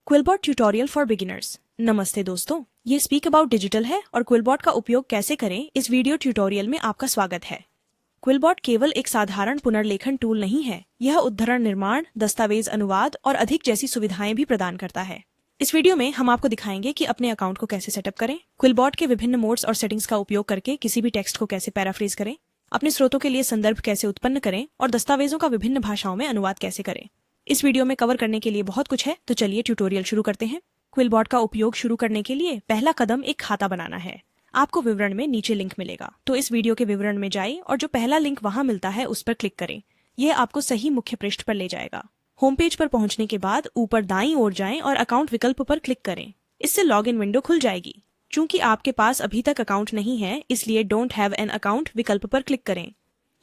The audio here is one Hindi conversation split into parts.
QuillBot tutorial for beginners. नमस्ते दोस्तों, ये स्पीक अबाउट डिजिटल है और क्विलबॉट का उपयोग कैसे करें इस वीडियो ट्यूटोरियल में आपका स्वागत है। क्विलबॉट केवल एक साधारण पुनर्लेखन टूल नहीं है, यह उद्धरण निर्माण, दस्तावेज अनुवाद और अधिक जैसी सुविधाएं भी प्रदान करता है। इस वीडियो में हम आपको दिखाएंगे कि अपने अकाउंट को कैसे सेटअप करें, क्विलबॉट के विभिन्न मोड्स और सेटिंग्स का उपयोग करके किसी भी टेक्स्ट को कैसे पैराफ्रेज करें, अपने स्रोतों के लिए संदर्भ कैसे उत्पन्न करें और दस्तावेजों का विभिन्न भाषाओं में अनुवाद कैसे करें। इस वीडियो में कवर करने के लिए बहुत कुछ है, तो चलिए ट्यूटोरियल शुरू करते हैं। क्विलबॉट का उपयोग शुरू करने के लिए पहला कदम एक खाता बनाना है। आपको विवरण में नीचे लिंक मिलेगा, तो इस वीडियो के विवरण में जाइए और जो पहला लिंक वहां मिलता है उस पर क्लिक करें। यह आपको सही मुख्य पृष्ठ पर ले जाएगा। होम पेज पर पहुंचने के बाद ऊपर दाईं ओर जाएं और अकाउंट विकल्प पर क्लिक करें। इससे लॉगिन विंडो खुल जाएगी। चूंकि आपके पास अभी तक अकाउंट नहीं है, इसलिए डोंट हैव एन अकाउंट विकल्प पर क्लिक करें।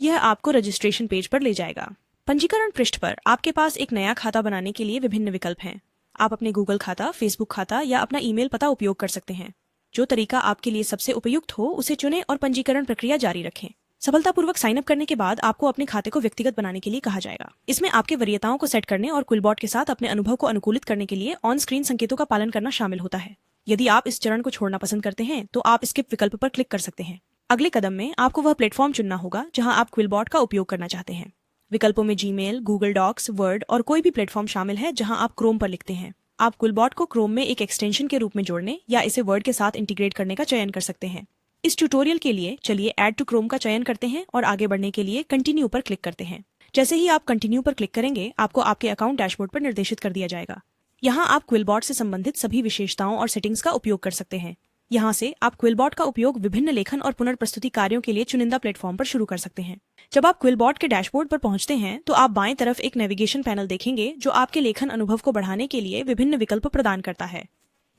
यह आपको रजिस्ट्रेशन पेज पर ले जाएगा। पंजीकरण पृष्ठ पर आपके पास एक नया खाता बनाने के लिए विभिन्न विकल्प हैं। आप अपने गूगल खाता, फेसबुक खाता या अपना ईमेल पता उपयोग कर सकते हैं। जो तरीका आपके लिए सबसे उपयुक्त हो उसे चुनें और पंजीकरण प्रक्रिया जारी रखें। सफलतापूर्वक साइन अप करने के बाद आपको अपने खाते को व्यक्तिगत बनाने के लिए कहा जाएगा। इसमें आपके वरीयताओं को सेट करने और क्विलबॉट के साथ अपने अनुभव को अनुकूलित करने के लिए ऑन स्क्रीन संकेतों का पालन करना शामिल होता है। यदि आप इस चरण को छोड़ना पसंद करते हैं तो आप स्किप विकल्प पर क्लिक कर सकते हैं। अगले कदम में आपको वह प्लेटफॉर्म चुनना होगा जहां आप क्विलबॉट का उपयोग करना चाहते हैं। विकल्पों में जीमेल, गूगल डॉक्स, वर्ड और कोई भी प्लेटफॉर्म शामिल है जहां आप क्रोम पर लिखते हैं। आप क्विलबॉट को क्रोम में एक एक्सटेंशन के रूप में जोड़ने या इसे वर्ड के साथ इंटीग्रेट करने का चयन कर सकते हैं। इस ट्यूटोरियल के लिए चलिए ऐड टू क्रोम का चयन करते हैं और आगे बढ़ने के लिए कंटिन्यू पर क्लिक करते हैं। जैसे ही आप कंटिन्यू पर क्लिक करेंगे, आपको आपके अकाउंट डैशबोर्ड पर निर्देशित कर दिया जाएगा। यहाँ आप क्विलबॉट से संबंधित सभी विशेषताओं और सेटिंग्स का उपयोग कर सकते हैं। यहाँ से आप क्विलबॉट का उपयोग विभिन्न लेखन और पुनर्प्रस्तुति कार्यों के लिए चुनिंदा प्लेटफॉर्म पर शुरू कर सकते हैं। जब आप क्विलबॉट के डैशबोर्ड पर पहुंचते हैं तो आप बाएं तरफ एक नेविगेशन पैनल देखेंगे जो आपके लेखन अनुभव को बढ़ाने के लिए विभिन्न विकल्प प्रदान करता है।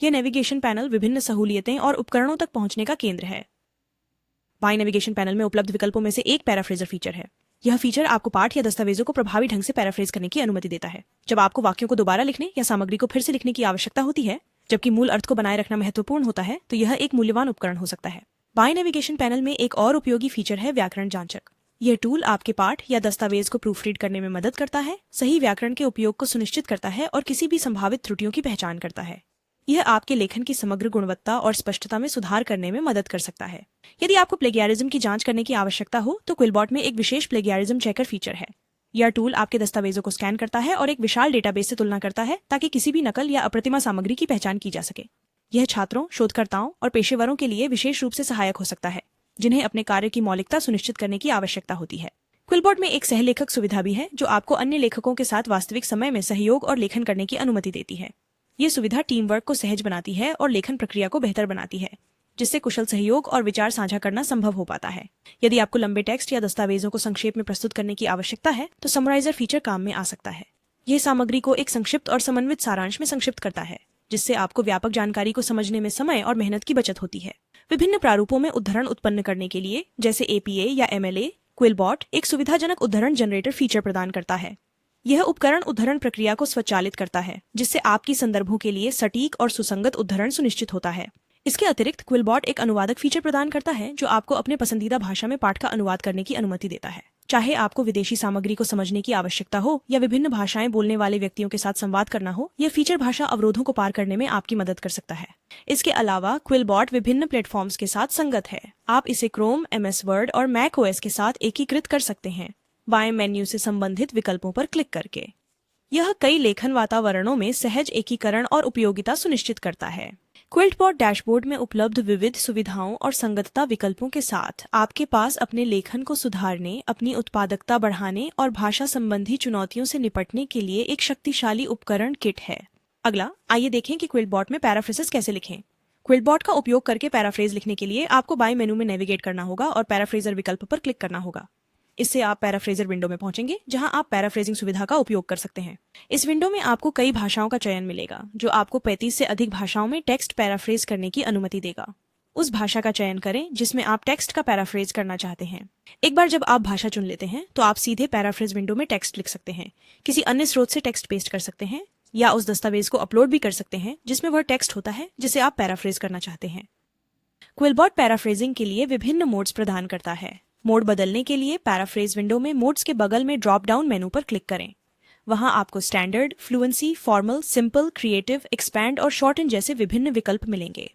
यह नेविगेशन पैनल विभिन्न सहूलियतें और उपकरणों तक पहुंचने का केंद्र है। बाएं नेविगेशन पैनल में उपलब्ध विकल्पों में से एक पैराफ्रेजर फीचर है। यह फीचर आपको पाठ या दस्तावेजों को प्रभावी ढंग से पैराफ्रेज करने की अनुमति देता है। जब आपको वाक्यों को दोबारा लिखने या सामग्री को फिर से लिखने की आवश्यकता होती है, जबकि मूल अर्थ को बनाए रखना महत्वपूर्ण होता है, तो यह एक मूल्यवान उपकरण हो सकता है। बाएं नेविगेशन पैनल में एक और उपयोगी फीचर है व्याकरण जांचक। यह टूल आपके पाठ या दस्तावेज को प्रूफ रीड करने में मदद करता है, सही व्याकरण के उपयोग को सुनिश्चित करता है और किसी भी संभावित त्रुटियों की पहचान करता है। यह आपके लेखन की समग्र गुणवत्ता और स्पष्टता में सुधार करने में मदद कर सकता है। यदि आपको प्लेगियरिज्म की जांच करने की आवश्यकता हो तो क्विलबॉट में एक विशेष प्लेगियरिज्म चेकर फीचर है। यह टूल आपके दस्तावेजों को स्कैन करता है और एक विशाल डेटाबेस से तुलना करता है ताकि किसी भी नकल या अप्रतिमा सामग्री की पहचान की जा सके। यह छात्रों, शोधकर्ताओं और पेशेवरों के लिए विशेष रूप से सहायक हो सकता है, जिन्हें अपने कार्य की मौलिकता सुनिश्चित करने की आवश्यकता होती है। क्विलबॉट में एक सहलेखक सुविधा भी है जो आपको अन्य लेखकों के साथ वास्तविक समय में सहयोग और लेखन करने की अनुमति देती है। ये सुविधा टीम वर्क को सहज बनाती है और लेखन प्रक्रिया को बेहतर बनाती है, जिससे कुशल सहयोग और विचार साझा करना संभव हो पाता है। यदि आपको लंबे टेक्स्ट या दस्तावेजों को संक्षेप में प्रस्तुत करने की आवश्यकता है तो समराइजर फीचर काम में आ सकता है। यह सामग्री को एक संक्षिप्त और समन्वित सारांश में संक्षिप्त करता है, जिससे आपको व्यापक जानकारी को समझने में समय और मेहनत की बचत होती है। विभिन्न प्रारूपों में उद्धरण उत्पन्न करने के लिए, जैसे APA या MLA, क्विलबॉट एक सुविधाजनक उद्धरण जनरेटर फीचर प्रदान करता है। यह उपकरण उद्धरण प्रक्रिया को स्वचालित करता है, जिससे आपकी संदर्भों के लिए सटीक और सुसंगत उद्धरण सुनिश्चित होता है। इसके अतिरिक्त क्विलबॉट एक अनुवादक फीचर प्रदान करता है जो आपको अपने पसंदीदा भाषा में पाठ का अनुवाद करने की अनुमति देता है। चाहे आपको विदेशी सामग्री को समझने की आवश्यकता हो या विभिन्न भाषाएं बोलने वाले व्यक्तियों के साथ संवाद करना हो, यह फीचर भाषा अवरोधों को पार करने में आपकी मदद कर सकता है। इसके अलावा क्विलबॉट विभिन्न प्लेटफॉर्म्स के साथ संगत है। आप इसे क्रोम, MS वर्ड और मैक OS के साथ एकीकृत कर सकते हैं, बाएं मेन्यू से संबंधित विकल्पों पर क्लिक करके। यह कई लेखन वातावरणों में सहज एकीकरण और उपयोगिता सुनिश्चित करता है। क्विलबॉट डैशबोर्ड में उपलब्ध विविध सुविधाओं और संगतता विकल्पों के साथ आपके पास अपने लेखन को सुधारने, अपनी उत्पादकता बढ़ाने और भाषा संबंधी चुनौतियों से निपटने के लिए एक शक्तिशाली उपकरण किट है। अगला, आइए देखें कि क्विलबॉट में पैराफ्रेसेस कैसे लिखें। क्विलबॉट का उपयोग करके पैराफ्रेज लिखने के लिए आपको बाएं मेनू में नेविगेट करना होगा और पैराफ्रेजर विकल्प पर क्लिक करना होगा। इससे आप पैराफ्रेजर विंडो में पहुंचेंगे, जहां आप पैराफ्रेजिंग सुविधा का उपयोग कर सकते हैं। इस विंडो में आपको कई भाषाओं का चयन मिलेगा, जो आपको 35 से अधिक भाषाओं में टेक्स्ट पैराफ्रेज करने की अनुमति देगा। उस भाषा का चयन करें जिसमें आप टेक्स्ट का पैराफ्रेज करना चाहते हैं। एक बार जब आप भाषा चुन लेते हैं तो आप सीधे पैराफ्रेज विंडो में टेक्स्ट लिख सकते हैं, किसी अन्य स्रोत से टेक्स्ट पेस्ट कर सकते हैं या उस दस्तावेज को अपलोड भी कर सकते हैं जिसमें वह टेक्स्ट होता है जिसे आप पैराफ्रेज करना चाहते हैं। क्विलबॉट पैराफ्रेजिंग के लिए विभिन्न मोड्स प्रदान करता है। मोड बदलने के लिए पैराफ्रेज विंडो में मोड्स के बगल में ड्रॉप डाउन मेनू पर क्लिक करें। वहां आपको standard, fluency, formal, simple, creative, expand और शॉर्टन जैसे विभिन्न विकल्प मिलेंगे।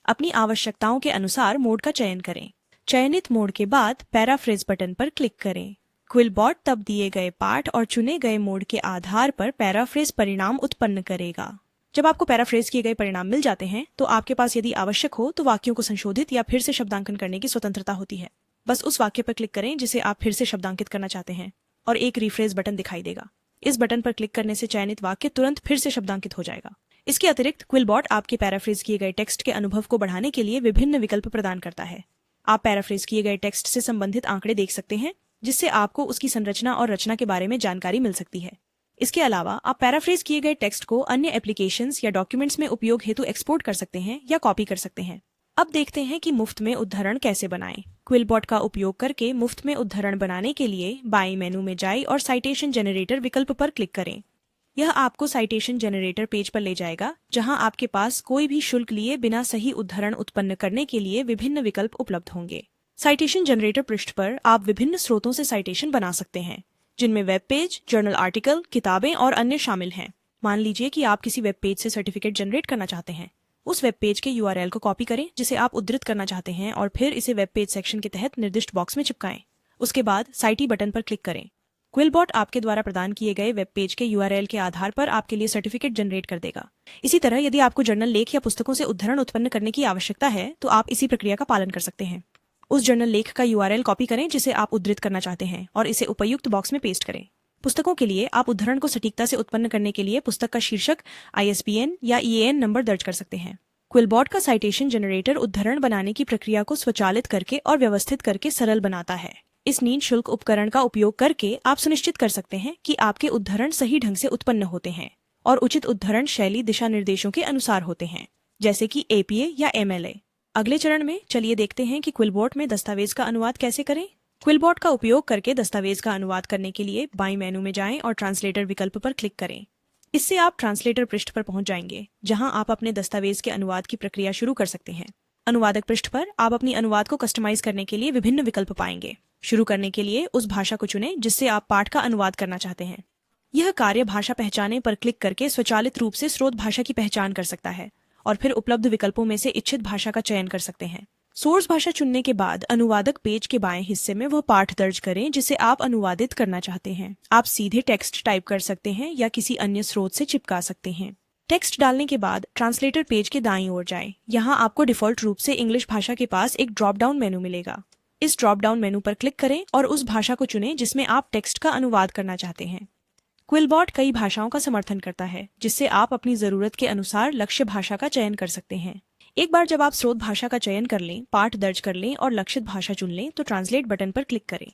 अपनी आवश्यकताओं के अनुसार मोड का चयन करें। चयनित मोड के बाद पैराफ्रेज बटन पर क्लिक करें। क्विलबॉट तब दिए गए पाठ और चुने गए मोड के आधार पर पैराफ्रेज परिणाम उत्पन्न करेगा। जब आपको पैराफ्रेज किए गए परिणाम मिल जाते हैं तो आपके पास यदि आवश्यक हो तो वाक्यों को संशोधित या फिर से शब्दांकन करने की स्वतंत्रता होती है। बस उस वाक्य पर क्लिक करें जिसे आप फिर से शब्दांकित करना चाहते हैं और एक रिफ्रेज बटन दिखाई देगा। इस बटन पर क्लिक करने से चयनित वाक्य तुरंत फिर से शब्दांकित हो जाएगा। इसके अतिरिक्त क्विलबॉट आपके पैराफ्रेज किए गए टेक्स्ट के अनुभव को बढ़ाने के लिए विभिन्न विकल्प प्रदान करता है। आप पैराफ्रेज किए गए टेक्स्ट से संबंधित आंकड़े देख सकते हैं, जिससे आपको उसकी संरचना और रचना के बारे में जानकारी मिल सकती है। इसके अलावा आप पैराफ्रेज किए गए टेक्स्ट को अन्य एप्लीकेशंस या डॉक्यूमेंट्स में उपयोग हेतु एक्सपोर्ट कर सकते हैं या कॉपी कर सकते हैं। अब देखते हैं कि मुफ्त में उद्धरण कैसे बनाएं। क्विलबॉट का उपयोग करके मुफ्त में उद्धरण बनाने के लिए बाएं मेनू में जाएं और साइटेशन जनरेटर विकल्प पर क्लिक करें। यह आपको साइटेशन जनरेटर पेज पर ले जाएगा, जहां आपके पास कोई भी शुल्क लिए बिना सही उद्धरण उत्पन्न करने के लिए विभिन्न विकल्प उपलब्ध होंगे। साइटेशन जनरेटर पृष्ठ पर आप विभिन्न स्रोतों से साइटेशन बना सकते हैं, जिनमें वेब पेज, जर्नल आर्टिकल, किताबें और अन्य शामिल हैं। मान लीजिए कि आप किसी वेब पेज से सर्टिफिकेट जनरेट करना चाहते हैं। उस वेब पेज के URL को कॉपी करें जिसे आप उद्धृत करना चाहते हैं और फिर इसे वेब पेज सेक्शन के तहत निर्दिष्ट बॉक्स में चिपकाएं। उसके बाद साइटी बटन पर क्लिक करें। क्विलबॉट आपके द्वारा प्रदान किए गए वेब पेज के URL के आधार पर आपके लिए सर्टिफिकेट जनरेट कर देगा। इसी तरह यदि आपको जर्नल लेख या पुस्तकों से उद्धरण उत्पन्न करने की आवश्यकता है तो आप इसी प्रक्रिया का पालन कर सकते हैं। उस जर्नल लेख का URL कॉपी करें जिसे आप उद्धृत करना चाहते हैं और इसे उपयुक्त बॉक्स में पेस्ट करें। पुस्तकों के लिए आप उद्धरण को सटीकता से उत्पन्न करने के लिए पुस्तक का शीर्षक, ISBN या EAN नंबर दर्ज कर सकते हैं। क्विलबॉट का साइटेशन जनरेटर उद्धरण बनाने की प्रक्रिया को स्वचालित करके और व्यवस्थित करके सरल बनाता है। इस निःशुल्क उपकरण का उपयोग करके आप सुनिश्चित कर सकते हैं कि आपके उद्धरण सही ढंग से उत्पन्न होते हैं और उचित उद्धरण शैली दिशा निर्देशों के अनुसार होते हैं, जैसे कि APA या MLA। अगले चरण में चलिए देखते हैं कि क्विलबॉट में दस्तावेज का अनुवाद कैसे करें। क्विलबॉट का उपयोग करके दस्तावेज का अनुवाद करने के लिए बाएं मेनू में जाएं और ट्रांसलेटर विकल्प पर क्लिक करें। इससे आप ट्रांसलेटर पृष्ठ पर पहुंच जाएंगे, जहां आप अपने दस्तावेज के अनुवाद की प्रक्रिया शुरू कर सकते हैं। अनुवादक पृष्ठ पर आप अपनी अनुवाद को कस्टमाइज करने के लिए विभिन्न विकल्प पाएंगे। शुरू करने के लिए उस भाषा को चुनें जिससे आप पाठ का अनुवाद करना चाहते हैं। यह कार्य भाषा पहचाने पर क्लिक करके स्वचालित रूप से स्रोत भाषा की पहचान कर सकता है और फिर उपलब्ध विकल्पों में से इच्छित भाषा का चयन कर सकते हैं। सोर्स भाषा चुनने के बाद अनुवादक पेज के बाएं हिस्से में वह पाठ दर्ज करें जिसे आप अनुवादित करना चाहते हैं। आप सीधे टेक्स्ट टाइप कर सकते हैं या किसी अन्य स्रोत से चिपका सकते हैं। टेक्स्ट डालने के बाद ट्रांसलेटर पेज के दाईं ओर जाएं। यहाँ आपको डिफॉल्ट रूप से इंग्लिश भाषा के पास एक ड्रॉप डाउन मेनू मिलेगा। इस ड्रॉप डाउन मेनू पर क्लिक करें और उस भाषा को चुनें जिसमें आप टेक्स्ट का अनुवाद करना चाहते हैं। क्विलबॉट कई भाषाओं का समर्थन करता है, जिससे आप अपनी जरूरत के अनुसार लक्ष्य भाषा का चयन कर सकते हैं। एक बार जब आप स्रोत भाषा का चयन कर लें, पाठ दर्ज कर लें और लक्षित भाषा चुन लें तो ट्रांसलेट बटन पर क्लिक करें।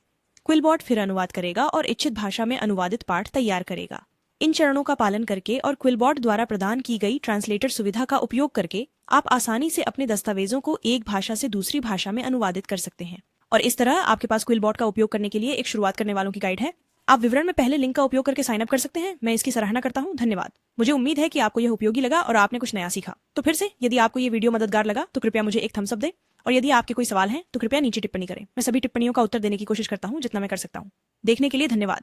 क्विलबॉट फिर अनुवाद करेगा और इच्छित भाषा में अनुवादित पाठ तैयार करेगा। इन चरणों का पालन करके और क्विलबॉट द्वारा प्रदान की गई ट्रांसलेटर सुविधा का उपयोग करके आप आसानी से अपने दस्तावेजों को एक भाषा से दूसरी भाषा में अनुवादित कर सकते हैं। और इस तरह आपके पास क्विलबॉट का उपयोग करने के लिए एक शुरुआत करने वालों की गाइड है। आप विवरण में पहले लिंक का उपयोग करके साइन अप कर सकते हैं। मैं इसकी सराहना करता हूं। धन्यवाद। मुझे उम्मीद है कि आपको यह उपयोगी लगा और आपने कुछ नया सीखा। तो फिर से यदि आपको ये वीडियो मददगार लगा तो कृपया मुझे एक थम्स अप दें और यदि आपके कोई सवाल हैं तो कृपया नीचे टिप्पणी करें। मैं सभी टिप्पणियों का उत्तर देने की कोशिश करता हूं जितना मैं कर सकता हूं। देखने के लिए धन्यवाद।